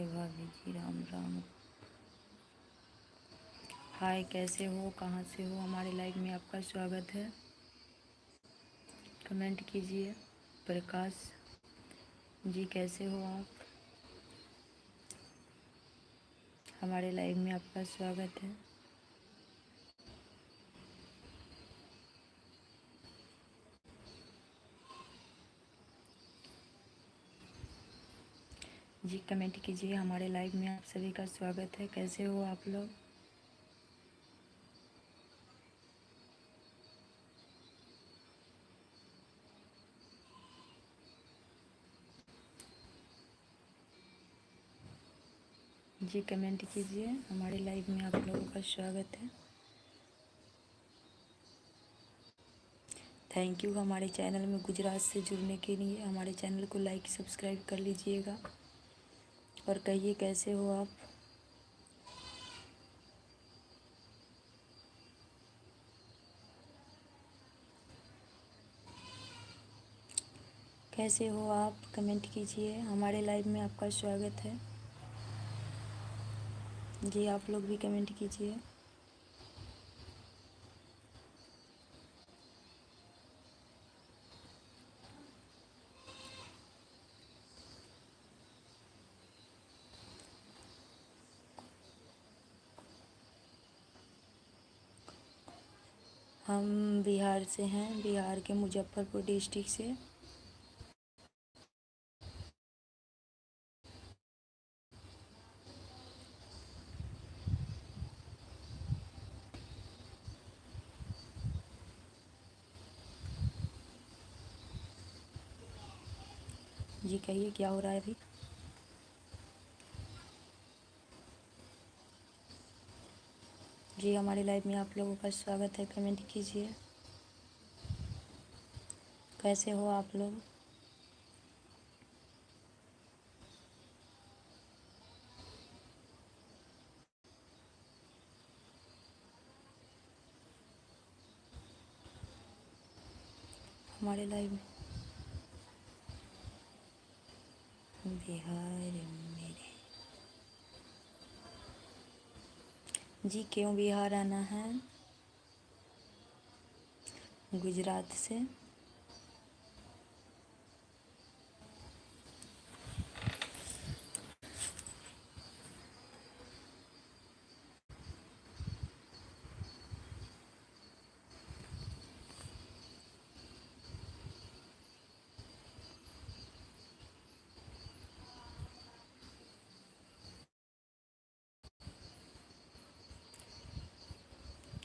हाय भाभी जी, राम राम। हाय, कैसे हो, कहाँ से हो? हमारे लाइव में आपका स्वागत है। कमेंट कीजिए। प्रकाश जी, कैसे हो आप? हमारे लाइव में आपका स्वागत है। जी कमेंट कीजिए। हमारे लाइव में आप सभी का स्वागत है। कैसे हो आप लोग? जी कमेंट कीजिए। हमारे लाइव में आप लोगों का स्वागत है। थैंक यू हमारे चैनल में गुजरात से जुड़ने के लिए। हमारे चैनल को लाइक सब्सक्राइब कर लीजिएगा और कहिए कैसे हो आप? कैसे हो आप? कमेंट कीजिए। हमारे लाइव में आपका स्वागत है। जी आप लोग भी कमेंट कीजिए। हम बिहार से हैं, बिहार के मुजफ्फरपुर डिस्ट्रिक्ट से। जी कहिए क्या हो रहा है अभी? जी हमारे लाइव में आप लोगों का स्वागत है। कमेंट कीजिए। कैसे हो आप लोग? हमारे लाइव में बिहार मेरे। जी क्यों बिहार आना है? गुजरात से।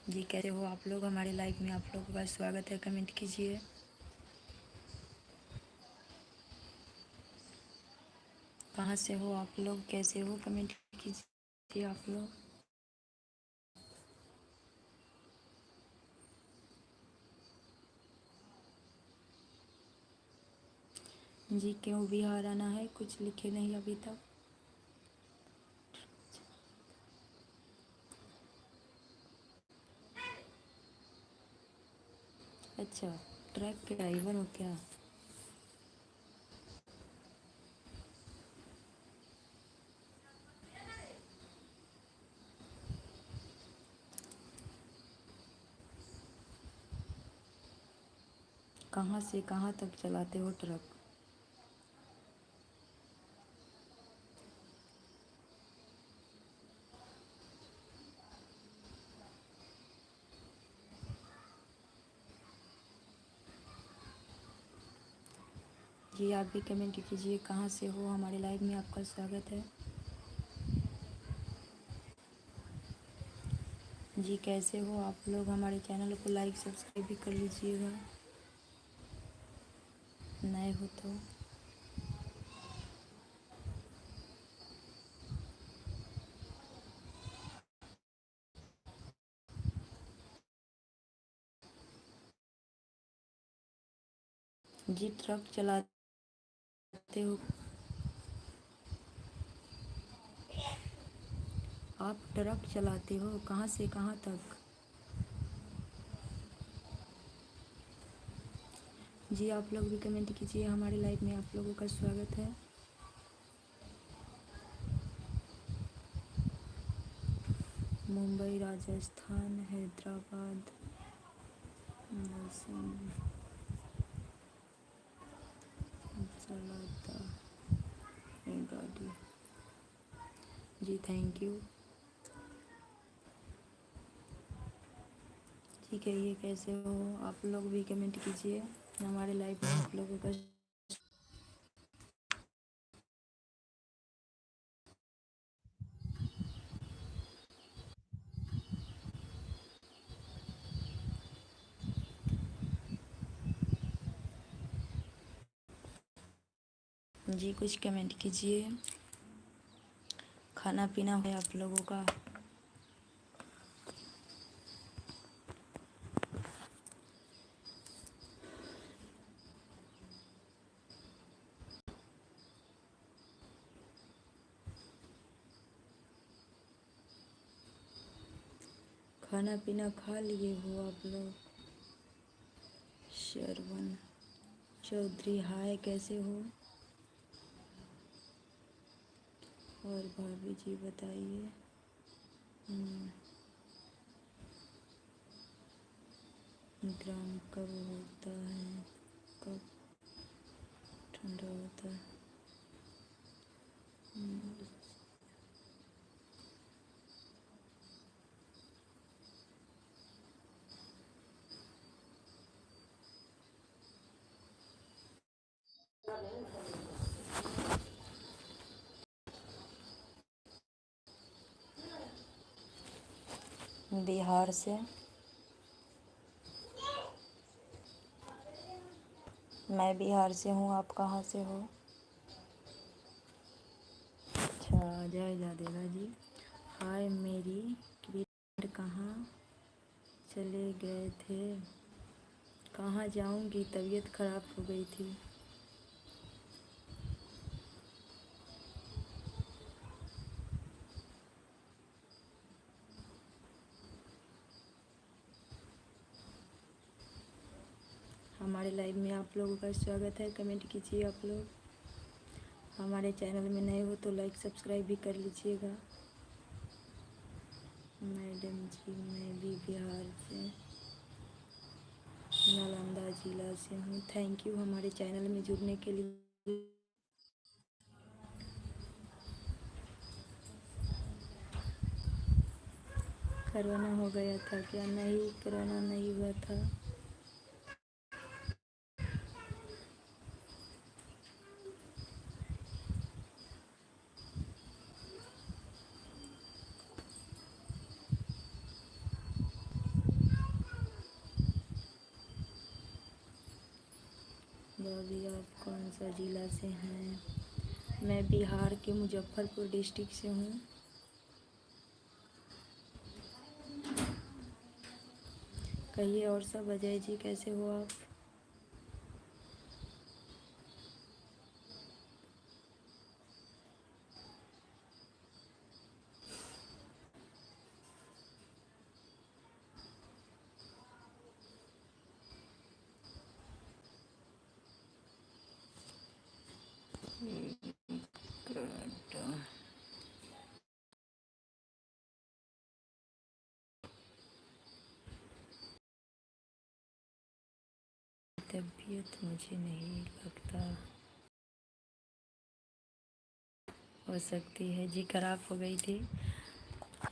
जी कैसे हो आप लोग? हमारे लाइव में आप लोगों का स्वागत है। कमेंट कीजिए। कहाँ से हो आप लोग? कैसे हो? कमेंट कीजिए आप लोग। जी क्यों बिहार आना है? कुछ लिखे नहीं अभी तक। अच्छा, ट्रक के ड्राइवर हो क्या? कहाँ से कहाँ तक चलाते हो ट्रक? जी आप भी कमेंट कीजिए। कहाँ से हो? हमारे लाइव में आपका स्वागत है। जी कैसे हो आप लोग? हमारे चैनल को लाइक सब्सक्राइब भी कर लीजिएगा, नए हो तो। जी ट्रक चलाते हो? आप ट्रक चलाते हो? कहाँ से कहाँ तक? जी आप लोग भी कमेंट कीजिए। हमारे लाइव में आप लोगों का स्वागत है। मुंबई, राजस्थान, हैदराबाद, मौसम चलाता है गाड़ी। जी थैंक यू। जी कहिए कैसे हो आप लोग, भी कमेंट कीजिए। हमारे लाइव में आप लोगों का जी कुछ कमेंट कीजिए। खाना पीना है आप लोगों का? खाना पीना खा लिए हो आप लोग? श्रवण चौधरी हाय, कैसे हो? और भाभी जी बताइए। ग्राम कब होता है, कब ठंडा होता है? बिहार से। मैं बिहार से हूँ, आप कहाँ से हो? अच्छा, जय जादेवा जी। हाय मेरी फ्रेंड, कहाँ चले गए थे? कहाँ जाऊँगी, तबीयत खराब हो गई थी। हमारे लाइव में आप लोगों का स्वागत है। कमेंट कीजिए आप लोग। हमारे चैनल में नए हो तो लाइक सब्सक्राइब भी कर लीजिएगा। मैडम जी मैं भी बिहार से नालंदा जिला से हूँ। थैंक यू हमारे चैनल में जुड़ने के लिए। कोरोना हो गया था क्या? नहीं, कोरोना नहीं हुआ था। भाभी आप कौन सा ज़िला से हैं? मैं बिहार के मुजफ्फरपुर डिस्ट्रिक्ट से हूँ। कहिए और सब, अजय जी कैसे हो आप? तबीयत मुझे नहीं लगता हो सकती है जी, खराब हो गई थी।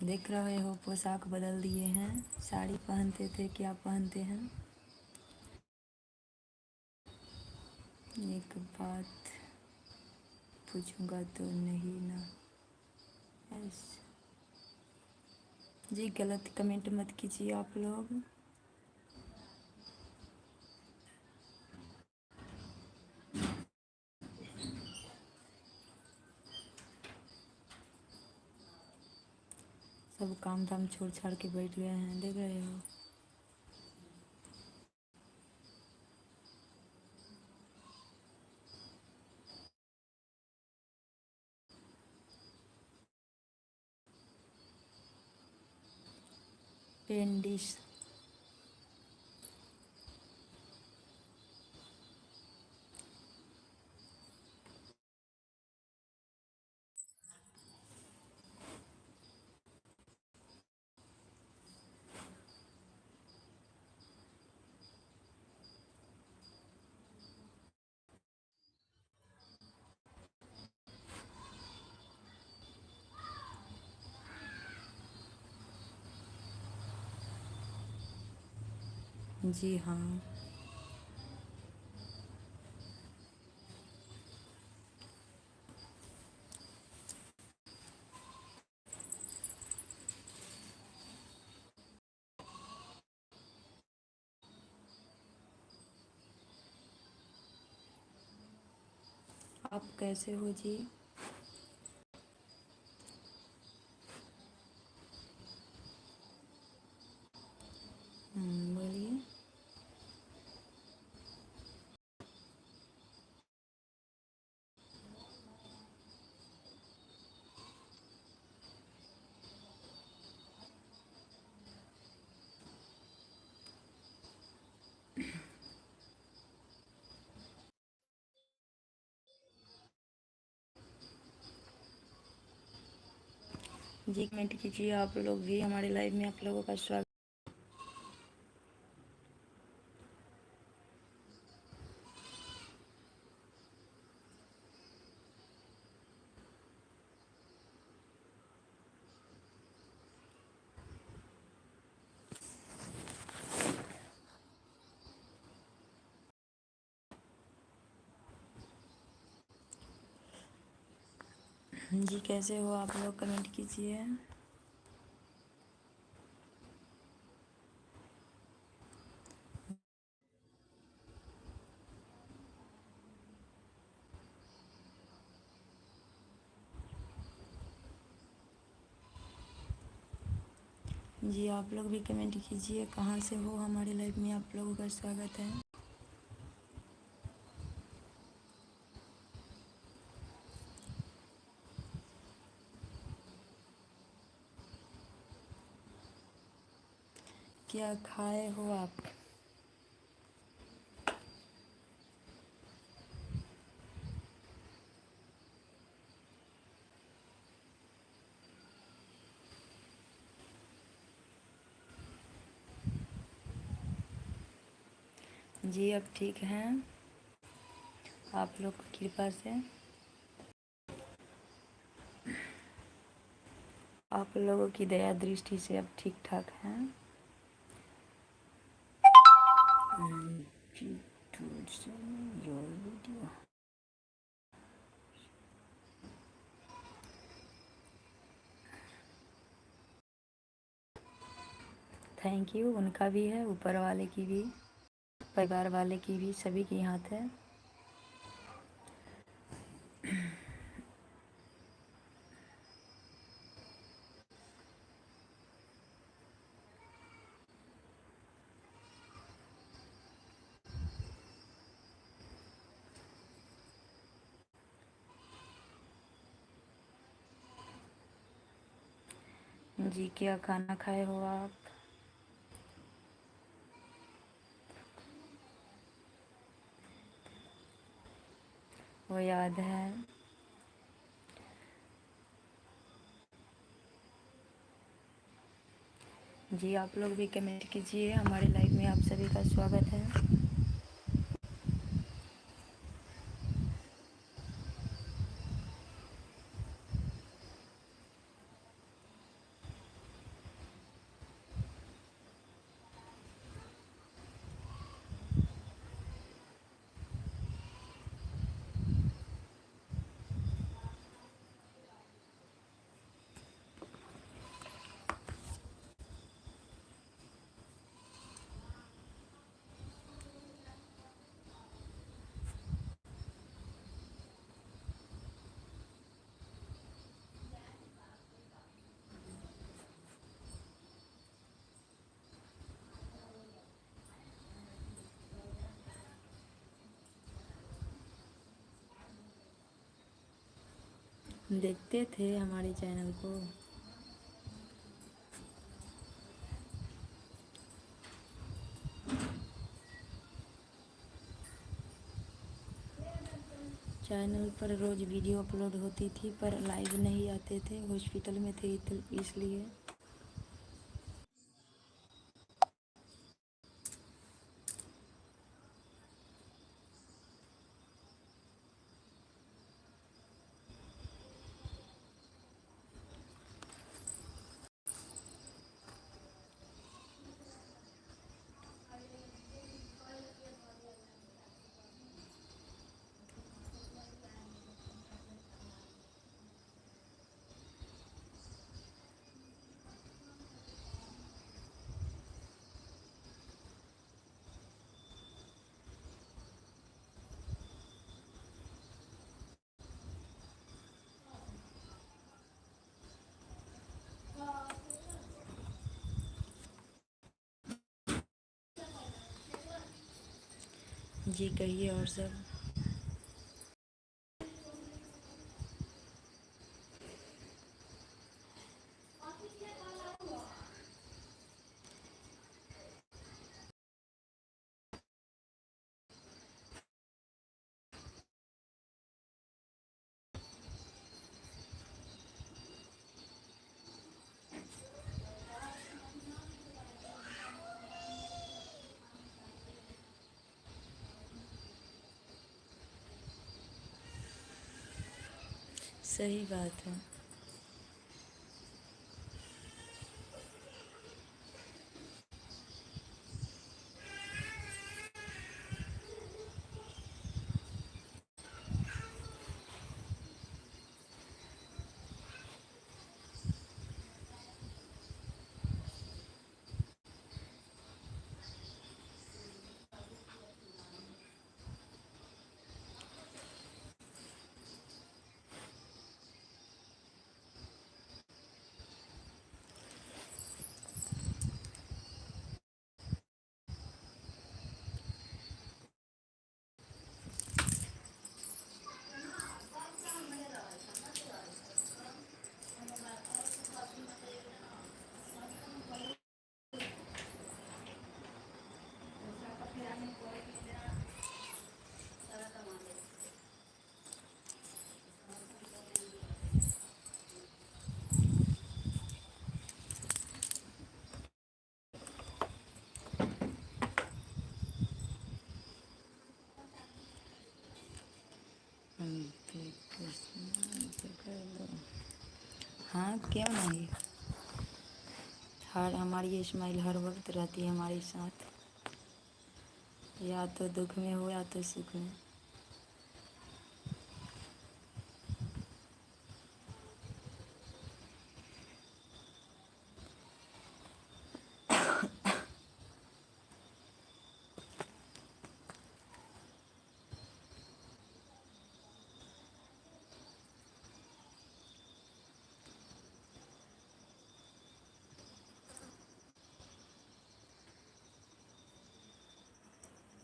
देख रहे हो पोशाक बदल दिए हैं। साड़ी पहनते थे, क्या पहनते हैं? एक बात पूछूंगा तो नहीं ना? ऐसे जी गलत कमेंट मत कीजिए आप लोग। सब काम धाम छोड़ छाड़ के बैठ गए हैं, देख रहे हो। पेंडिस जी हाँ। आप कैसे हो जी? बोलिए। जी कमेंट कीजिए आप लोग भी, हमारे लाइव में आप लोगों का स्वागत। जी कैसे हो आप लोग, कमेंट कीजिए। जी आप लोग भी कमेंट कीजिए, कहाँ से हो, हमारे लाइव में आप लोगों का स्वागत है। क्या खाए हो आप? जी अब ठीक हैं, आप लोग की कृपा से। आप लोगों की दया दृष्टि से अब ठीक ठाक हैं। थैंक यू, उनका भी है, ऊपर वाले की भी, परिवार वाले की भी, सभी की हाथ है। जी क्या खाना खाए हो आप? वो याद है। जी आप लोग भी कमेंट कीजिए, हमारे लाइव में आप सभी का स्वागत है। देखते थे हमारे चैनल को? चैनल पर रोज़ वीडियो अपलोड होती थी, पर लाइव नहीं आते थे, हॉस्पिटल में थे इसलिए। जी कहिए और सब। सही बात है। हाँ क्यों नहीं, हर हमारी इस्माइल हर वक्त रहती है हमारे साथ, या तो दुख में हो या तो सुख में।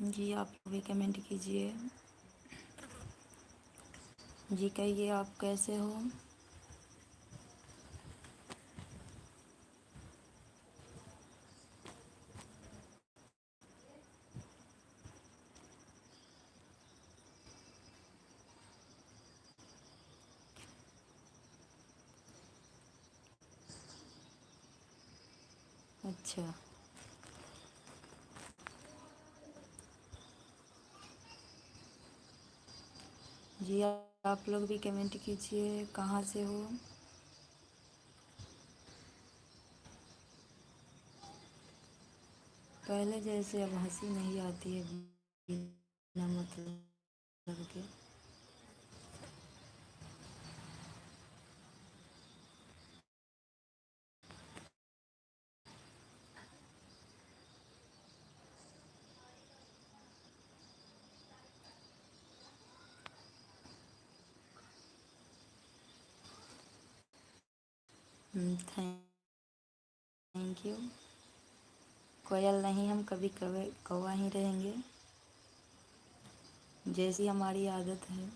जी आप भी कमेंट कीजिए। जी कहिए आप कैसे हो। अच्छा जी आप लोग भी कमेंट कीजिए कहाँ से हो। पहले जैसे अब हंसी नहीं आती है बिना मतलब के। Thank you. कोयल नहीं, हम कभी कभी कौवा ही रहेंगे, जैसी हमारी आदत है।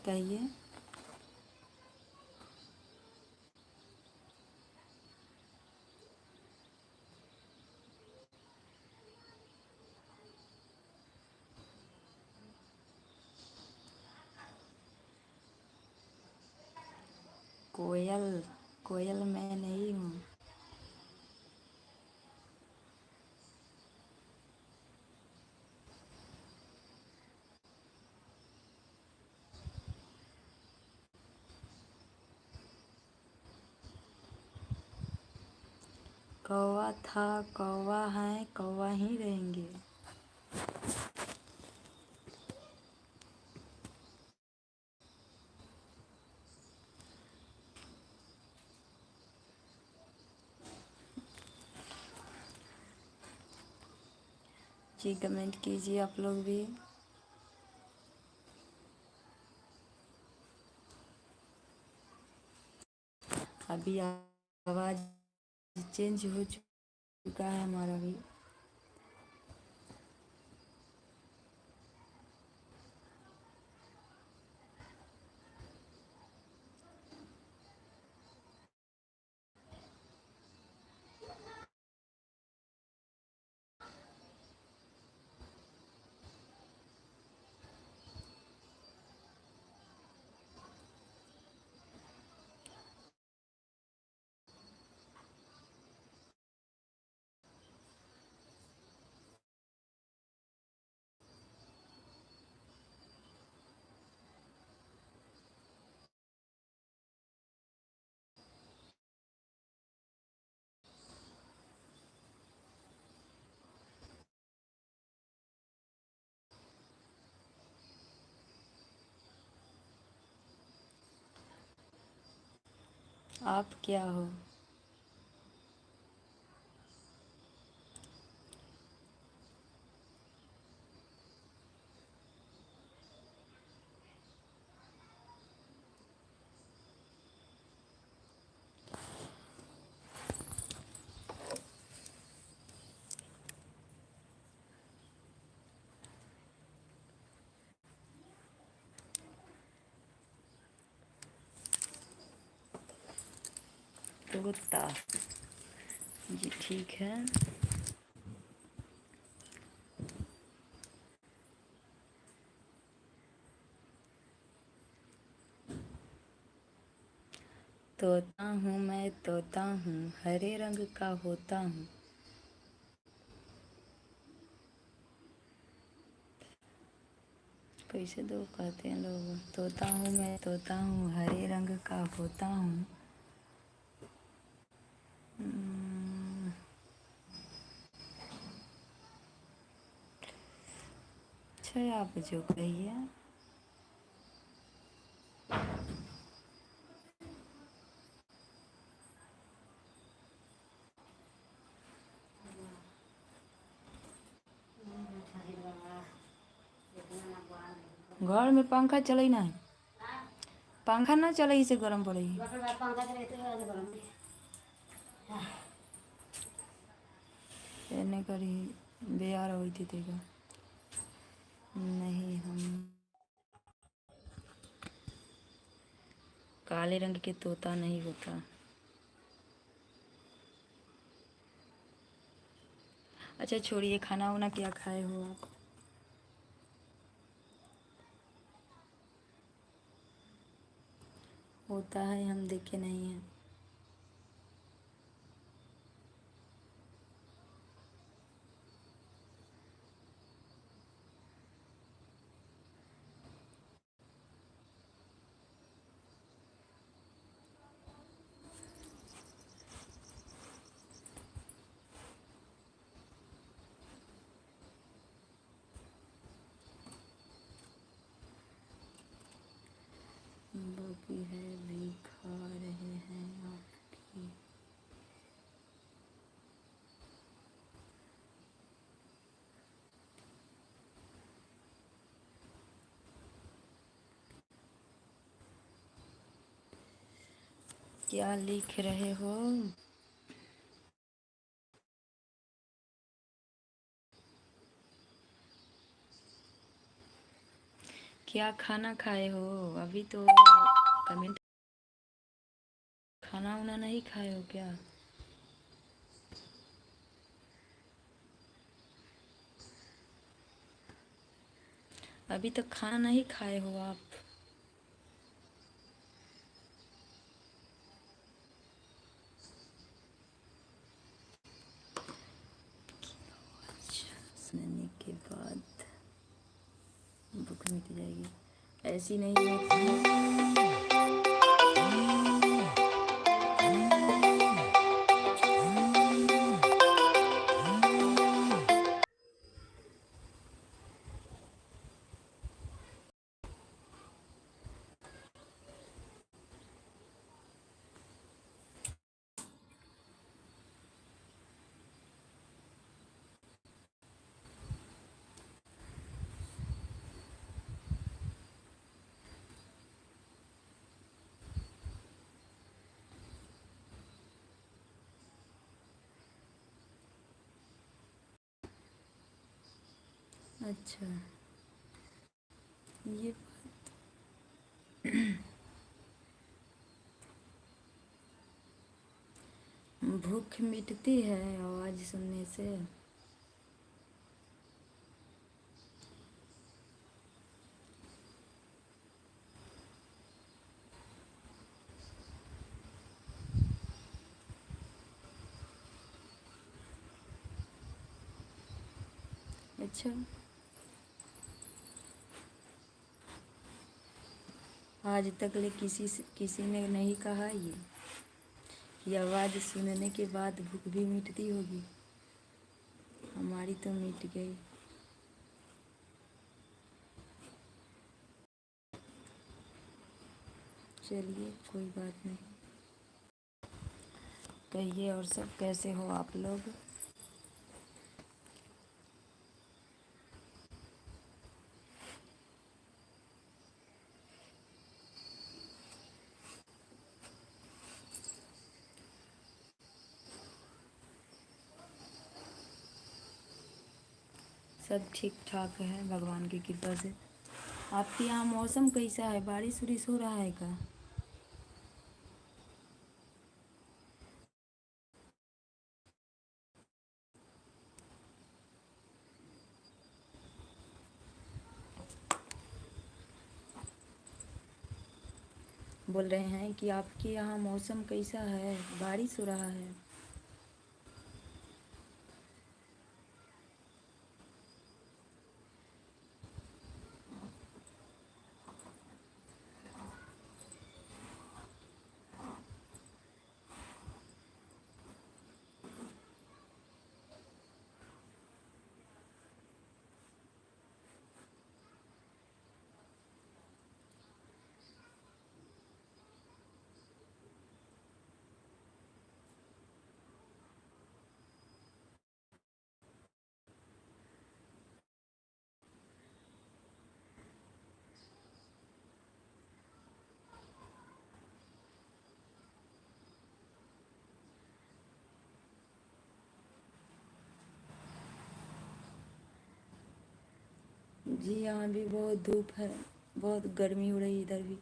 कहिए। कोयल, कोयल मैं नहीं हूँ। कौवा था, कौवा है, कौवा ही रहेंगे। जी कमेंट कीजिए आप लोग भी। अभी आवाज़ चेंज हो चुका है हमारा भी। आप क्या हो? तोता। जी ठीक है। तोता हूँ मैं, तोता हूँ, हरे रंग का होता हूँ। कैसे दो कहते हैं लोग? तोता हूँ मैं, तोता हूँ, हरे रंग का होता हूँ। अच्छा आप जो कहिए। घर में पंखा चले ना है, पंखा ना चले इसे गर्म पड़े। एने करी बेयार हुई थी तेगा। नहीं हम काले रंग के तोता नहीं होता। अच्छा छोड़िए, खाना वाना क्या खाए हो आप? होता है, हम देखे नहीं हैं। बाकी है भी खा रहे हैं आपकी। क्या लिख रहे हो? क्या खाना खाए हो? अभी तो कमेंट। खाना वाना नहीं खाए हो क्या? अभी तक खाना नहीं खाए हो आप? सुनने के बाद भूख मिट जाएगी। ऐसी नहीं है। अच्छा, ये भूख मिटती है आवाज़ सुनने से। अच्छा, आज तक ले किसी ने नहीं कहा ये कि आवाज़ सुनने के बाद भूख भी मिटती होगी। हमारी तो मिट गई। चलिए कोई बात नहीं। कहिए और सब कैसे हो आप लोग? सब ठीक ठाक है भगवान की कृपा से। आपके यहाँ मौसम कैसा है? बारिश उरिश हो रहा है क्या? बोल रहे हैं कि आपके यहाँ मौसम कैसा है? बारिश हो रहा है? जी यहाँ भी बहुत धूप है, बहुत गर्मी हो रही इधर भी।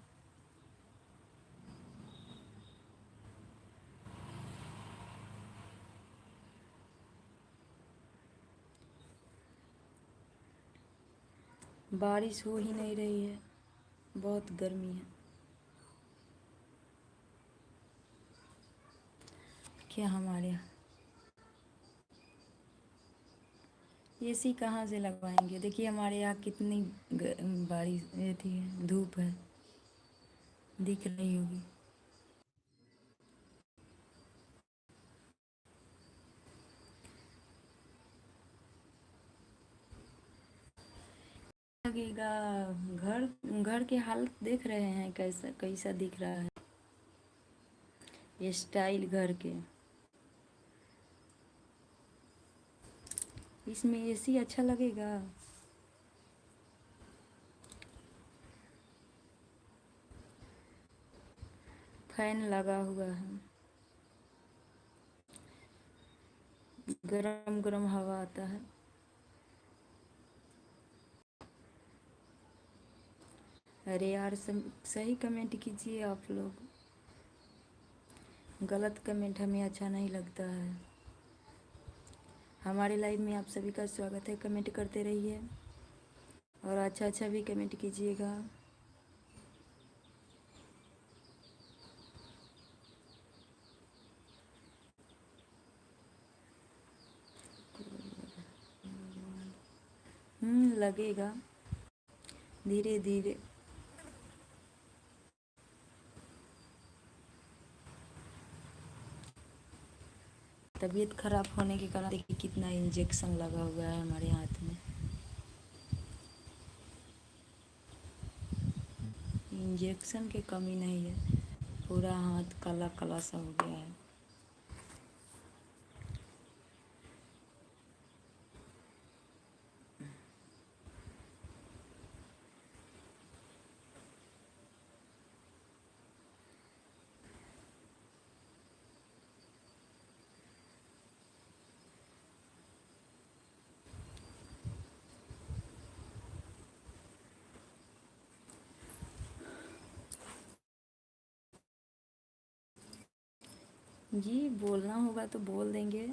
बारिश हो ही नहीं रही है, बहुत गर्मी है। क्या हमारे यहाँ एसी कहाँ से लगवाएंगे? देखिए हमारे यहाँ कितनी बारिश रहती है, धूप है, दिख रही होगी। लगेगा। घर घर के हालत देख रहे हैं कैसा कैसा दिख रहा है, ये स्टाइल घर के। इसमें एसी अच्छा लगेगा? फैन लगा हुआ है, गरम गरम हवा आता है। अरे यार सही कमेंट कीजिए आप लोग, गलत कमेंट हमें अच्छा नहीं लगता है। हमारे लाइव में आप सभी का स्वागत है, कमेंट करते रहिए और अच्छा अच्छा भी कमेंट कीजिएगा। लगेगा धीरे धीरे। तबीयत खराब होने के कारण देखिए कितना इंजेक्शन लगा हुआ है हमारे हाथ में। इंजेक्शन की कमी नहीं है, पूरा हाथ काला काला सा हो गया है। जी बोलना होगा तो बोल देंगे।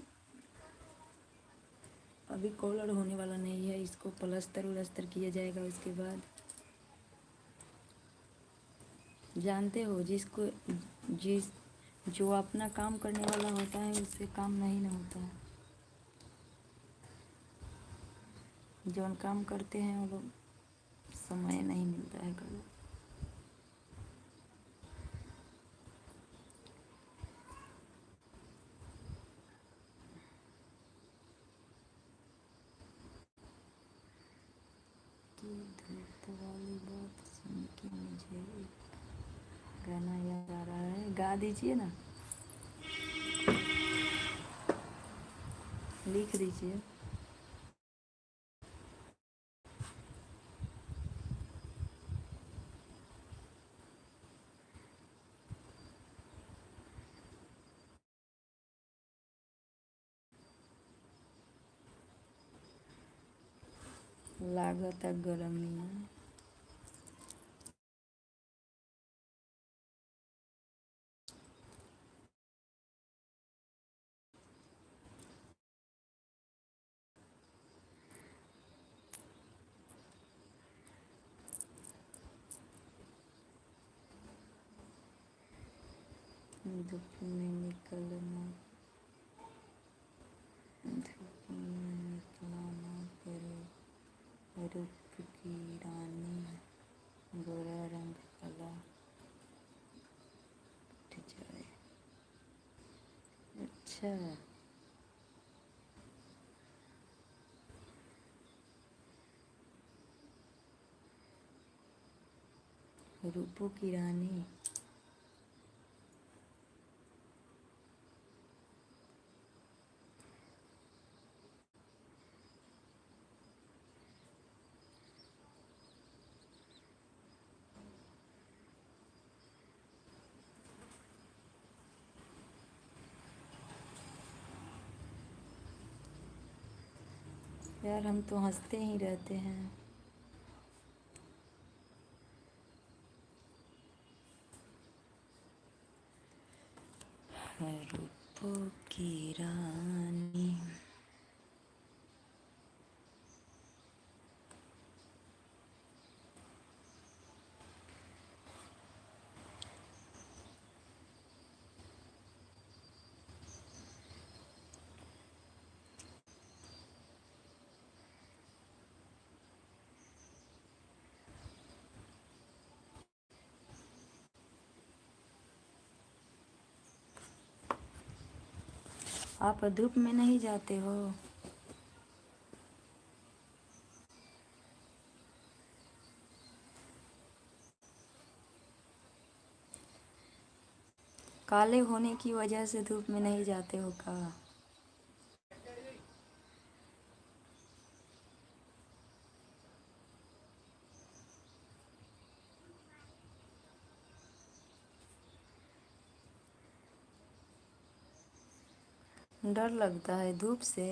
अभी कॉलर होने वाला नहीं है, इसको प्लस्तर उलस्तर किया जाएगा उसके बाद। जानते हो जिसको जिस जो अपना काम करने वाला होता है उससे काम नहीं ना होता है। जो हम काम करते हैं वो लोग समय नहीं मिलता है कभी। की धूप वाली बात सुन के मुझे एक गाना याद आ रहा है, गा दीजिए ना, लिख दीजिए। लागत गरमिया धूप में निकलना, धूप में निकला ना करे रूप की रानी, गोरा रंग काला उठ जाए। अच्छा, रूपों की रानी। यार हम तो हंसते ही रहते हैं। रूपों की रानी। आप धूप में नहीं जाते हो? काले होने की वजह से धूप में नहीं जाते हो का? डर लगता है धूप से?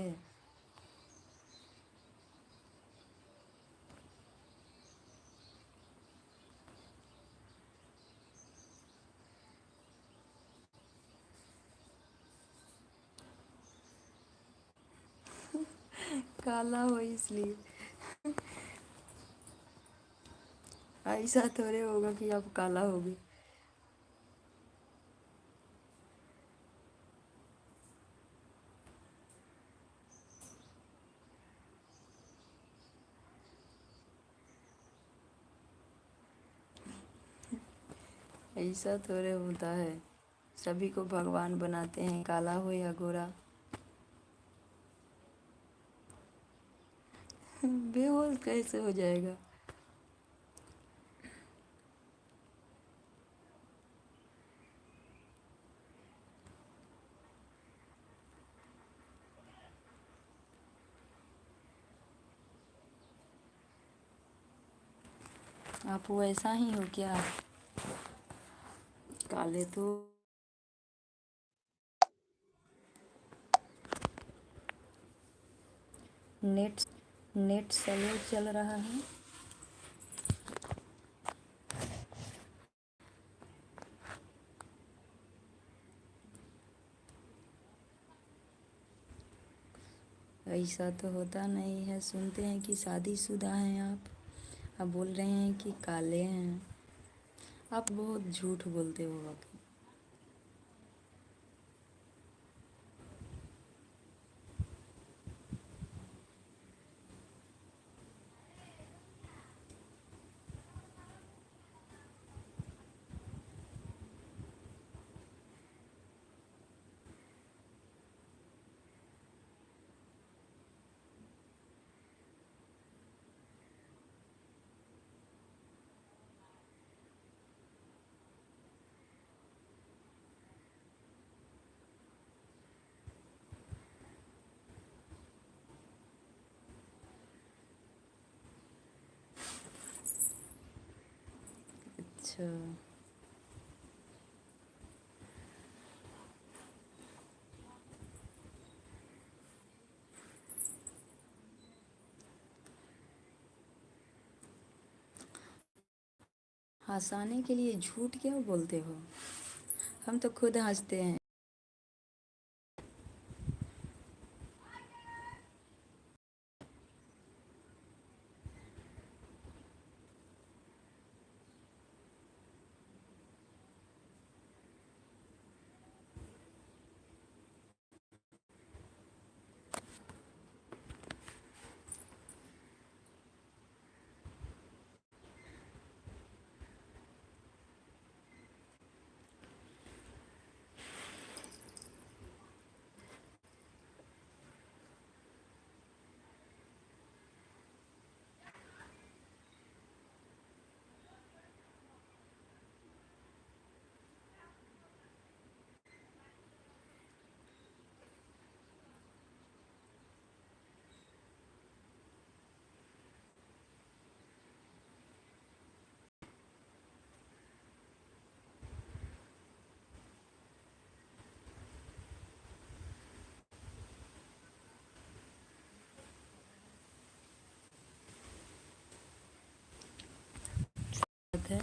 काला हो इसलिए? ऐसा थोड़े होगा कि आप काला होगे। ऐसा थोड़े होता है, सभी को भगवान बनाते हैं, काला हो या गोरा। बेहोश कैसे हो जाएगा? आप वैसा ही हो क्या? काले तो नेट नेट स्लो चल रहा है। ऐसा तो होता नहीं है। सुनते हैं कि शादीशुदा हैं आप। अब बोल रहे हैं कि काले हैं। आप बहुत झूठ बोलते हो बाकी। अच्छा, हंसाने के लिए झूठ क्यों बोलते हो? हम तो खुद हंसते हैं। बात है।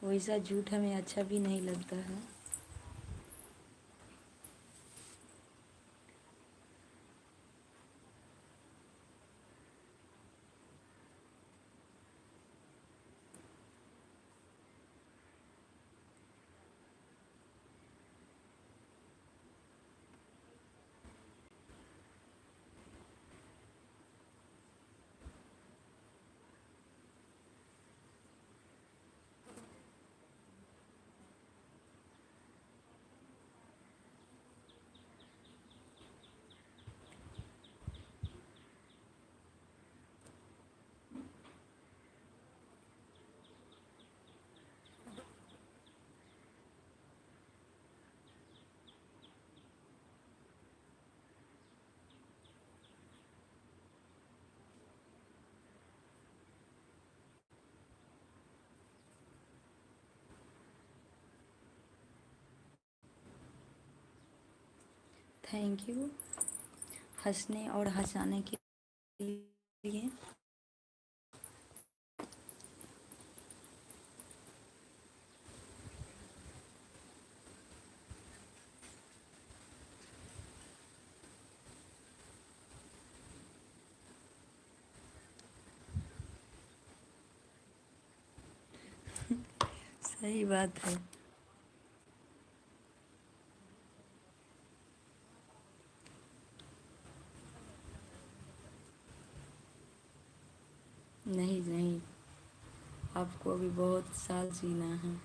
वैसा झूठ हमें अच्छा भी नहीं लगता है। थैंक यू हंसने और हंसाने के लिए। सही बात है। नहीं नहीं, आपको अभी बहुत साल जीना है।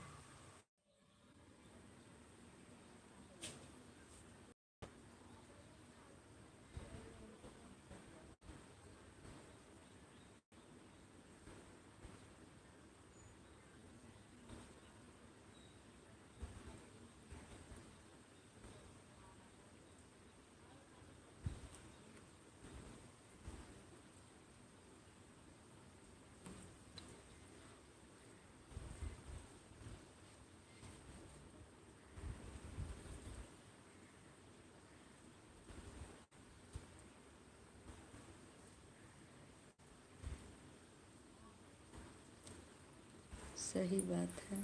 सही बात है।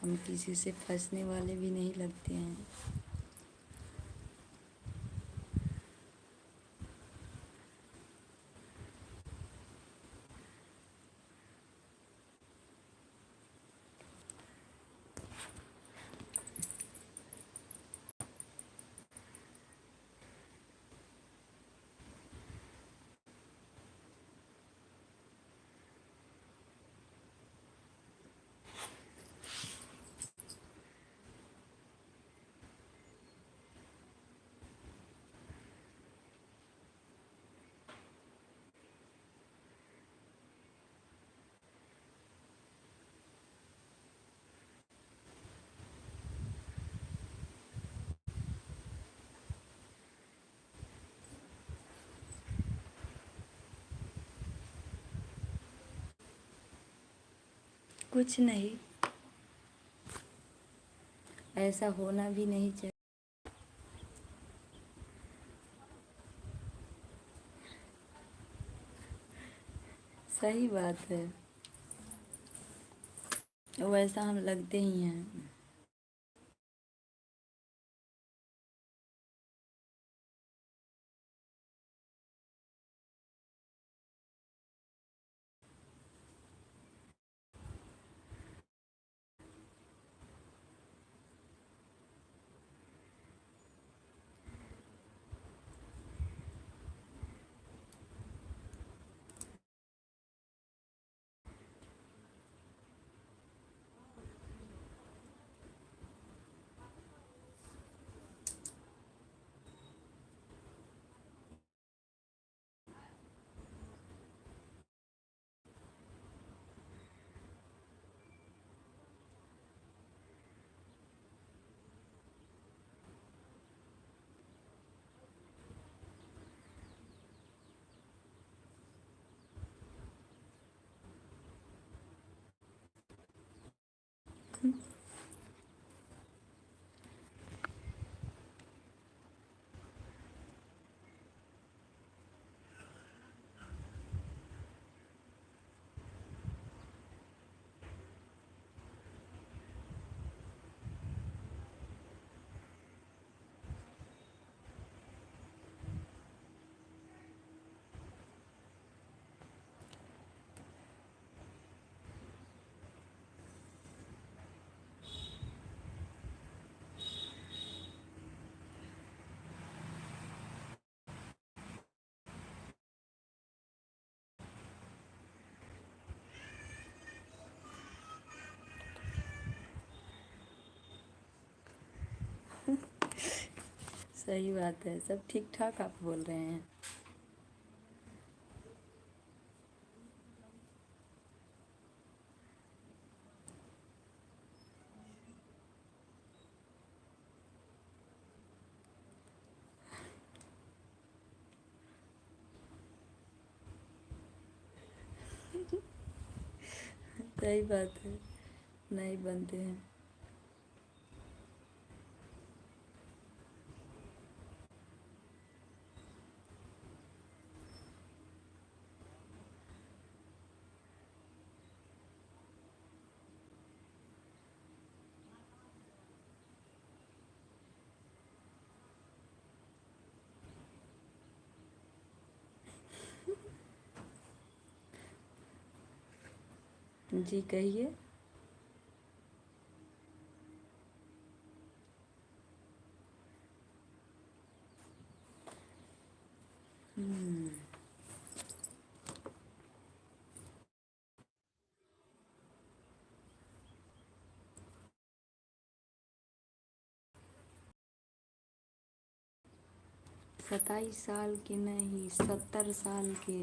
हम किसी से फंसने वाले भी नहीं लगते हैं। कुछ नहीं, ऐसा होना भी नहीं चाहिए। सही बात है, वैसा हम लगते ही हैं। सही बात है, सब ठीक ठाक आप बोल रहे हैं। सही बात है, नहीं बनते हैं। जी कहिए। हम्म, 27 साल के नहीं, 70 साल के।